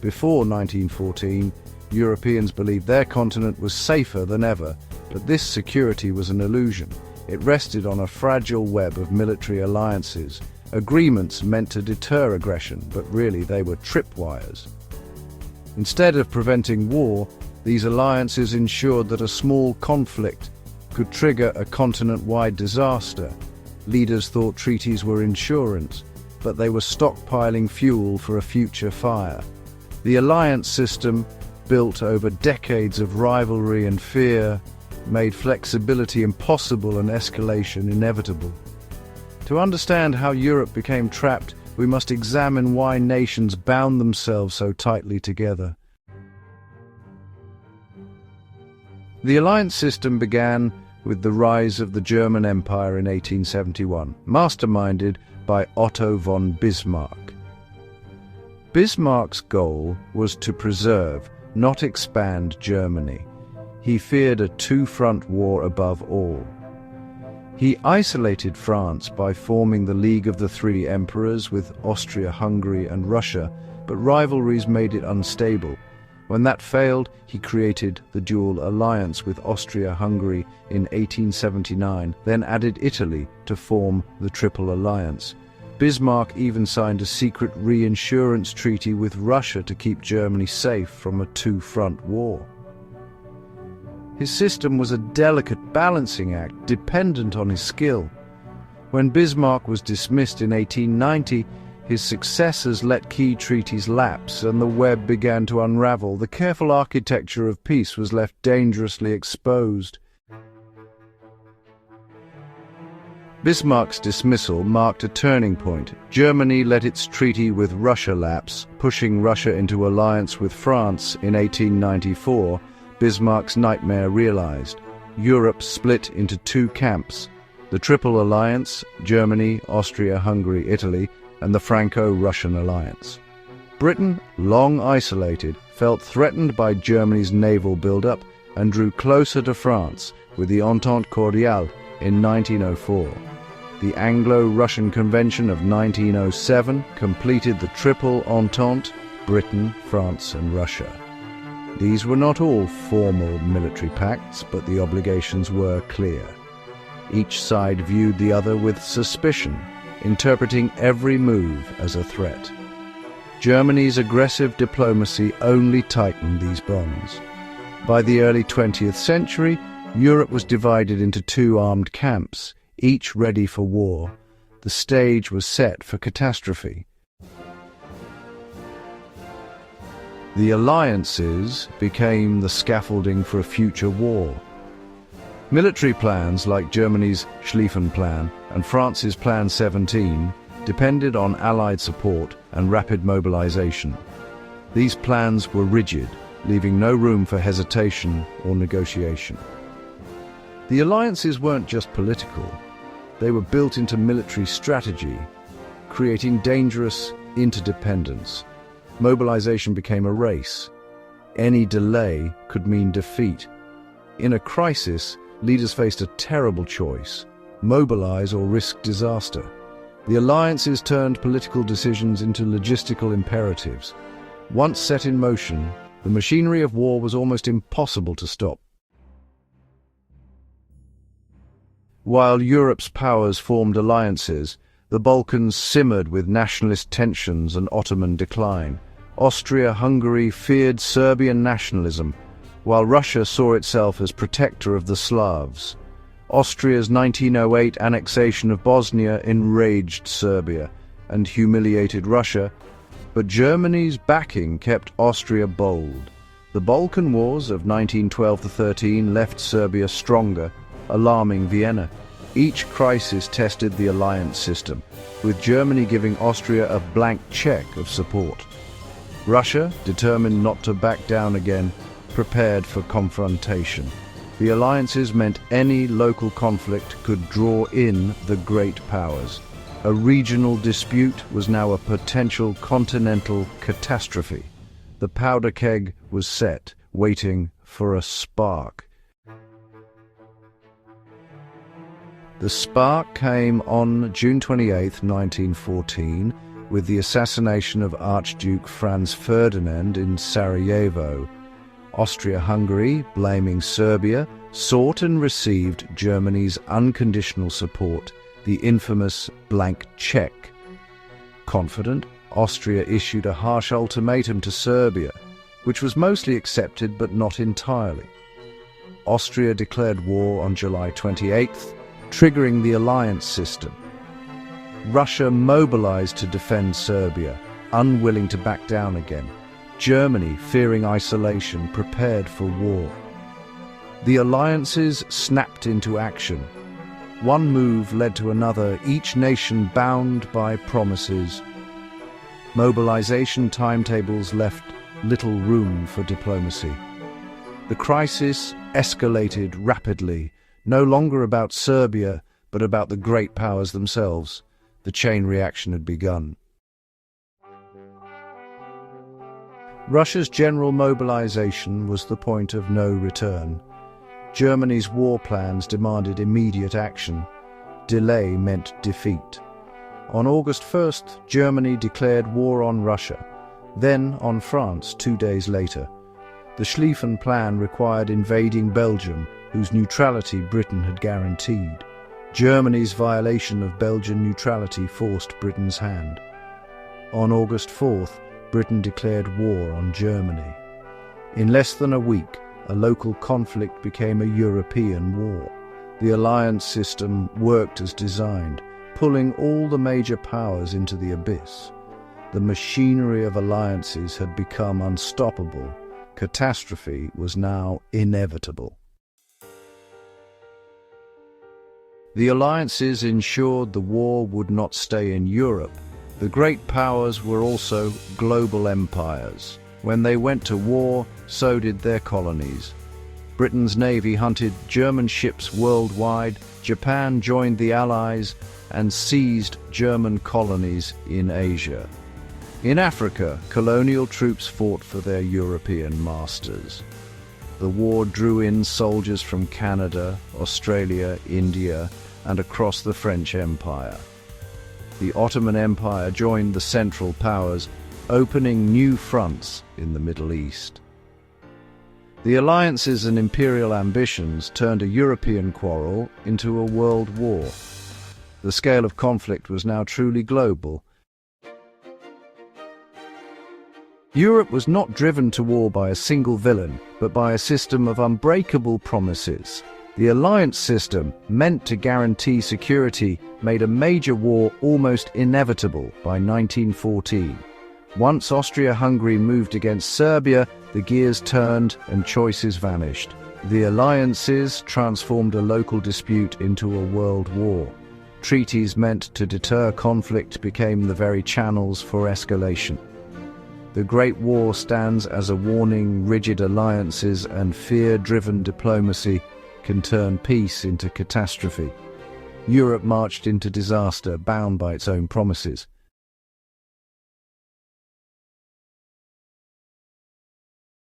Before 1914, Europeans believed their continent was safer than ever, but this security was an illusion. It rested on a fragile web of military alliances, agreements meant to deter aggression, but really they were tripwires. Instead of preventing war, these alliances ensured that a small conflict could trigger a continent-wide disaster. Leaders thought treaties were insurance, but they were stockpiling fuel for a future fire. The alliance system, built over decades of rivalry and fear, made flexibility impossible and escalation inevitable. To understand how Europe became trapped, we must examine why nations bound themselves so tightly together. The alliance system began with the rise of the German Empire in 1871, masterminded by Otto von Bismarck. Bismarck's goal was to preserve, not expand Germany. He feared a two-front war above all. He isolated France by forming the League of the Three Emperors with Austria-Hungary and Russia, but rivalries made it unstable. When that failed, he created the dual alliance with Austria-Hungary in 1879, then added Italy to form the Triple Alliance. Bismarck even signed a secret reinsurance treaty with Russia to keep Germany safe from a two-front war. His system was a delicate balancing act, dependent on his skill. When Bismarck was dismissed in 1890, his successors let key treaties lapse and the web began to unravel. The careful architecture of peace was left dangerously exposed. Bismarck's dismissal marked a turning point. Germany let its treaty with Russia lapse, pushing Russia into alliance with France in 1894. Bismarck's nightmare realized. Europe split into two camps: the Triple Alliance, Germany, Austria, Hungary, Italy, and the Franco-Russian alliance. Britain, long isolated, felt threatened by Germany's naval buildup and drew closer to France with the Entente Cordiale in 1904. The Anglo-Russian Convention of 1907 completed the Triple Entente: Britain, France, and Russia. These were not all formal military pacts, but the obligations were clear. Each side viewed the other with suspicion, interpreting every move as a threat. Germany's aggressive diplomacy only tightened these bonds. By the early 20th century, Europe was divided into two armed camps, each ready for war. The stage was set for catastrophe. The alliances became the scaffolding for a future war. Military plans like Germany's Schlieffen Plan and France's Plan 17 depended on Allied support and rapid mobilization. These plans were rigid, leaving no room for hesitation or negotiation. The alliances weren't just political. They were built into military strategy, creating dangerous interdependence. Mobilization became a race. Any delay could mean defeat. In a crisis, leaders faced a terrible choice: mobilize or risk disaster. The alliances turned political decisions into logistical imperatives. Once set in motion, the machinery of war was almost impossible to stop. While Europe's powers formed alliances, the Balkans simmered with nationalist tensions and Ottoman decline. Austria-Hungary feared Serbian nationalism, while Russia saw itself as protector of the Slavs. Austria's 1908 annexation of Bosnia enraged Serbia and humiliated Russia, but Germany's backing kept Austria bold. The Balkan Wars of 1912-13 left Serbia stronger, alarming Vienna. Each crisis tested the alliance system, with Germany giving Austria a blank check of support. Russia, determined not to back down again, prepared for confrontation. The alliances meant any local conflict could draw in the great powers. A regional dispute was now a potential continental catastrophe. The powder keg was set, waiting for a spark. The spark came on June 28, 1914, with the assassination of Archduke Franz Ferdinand in Sarajevo. Austria-Hungary, blaming Serbia, sought and received Germany's unconditional support, the infamous blank check. Confident, Austria issued a harsh ultimatum to Serbia, which was mostly accepted but not entirely. Austria declared war on July 28th, triggering the alliance system. Russia mobilized to defend Serbia, unwilling to back down again. Germany, fearing isolation, prepared for war. The alliances snapped into action. One move led to another, each nation bound by promises. Mobilization timetables left little room for diplomacy. The crisis escalated rapidly, no longer about Serbia, but about the great powers themselves. The chain reaction had begun. Russia's general mobilization was the point of no return. Germany's war plans demanded immediate action. Delay meant defeat. On August 1st, Germany declared war on Russia, then on France 2 days later. The Schlieffen Plan required invading Belgium, whose neutrality Britain had guaranteed. Germany's violation of Belgian neutrality forced Britain's hand. On August 4th, Britain declared war on Germany. In less than a week, a local conflict became a European war. The alliance system worked as designed, pulling all the major powers into the abyss. The machinery of alliances had become unstoppable. Catastrophe was now inevitable. The alliances ensured the war would not stay in Europe. The great powers were also global empires. When they went to war, so did their colonies. Britain's navy hunted German ships worldwide, Japan joined the Allies and seized German colonies in Asia. In Africa, colonial troops fought for their European masters. The war drew in soldiers from Canada, Australia, India, and across the French Empire. The Ottoman Empire joined the Central Powers, opening new fronts in the Middle East. The alliances and imperial ambitions turned a European quarrel into a world war. The scale of conflict was now truly global. Europe was not driven to war by a single villain, but by a system of unbreakable promises. The alliance system, meant to guarantee security, made a major war almost inevitable by 1914. Once Austria-Hungary moved against Serbia, the gears turned and choices vanished. The alliances transformed a local dispute into a world war. Treaties meant to deter conflict became the very channels for escalation. The Great War stands as a warning. Rigid alliances and fear-driven diplomacy can turn peace into catastrophe. Europe marched into disaster, bound by its own promises.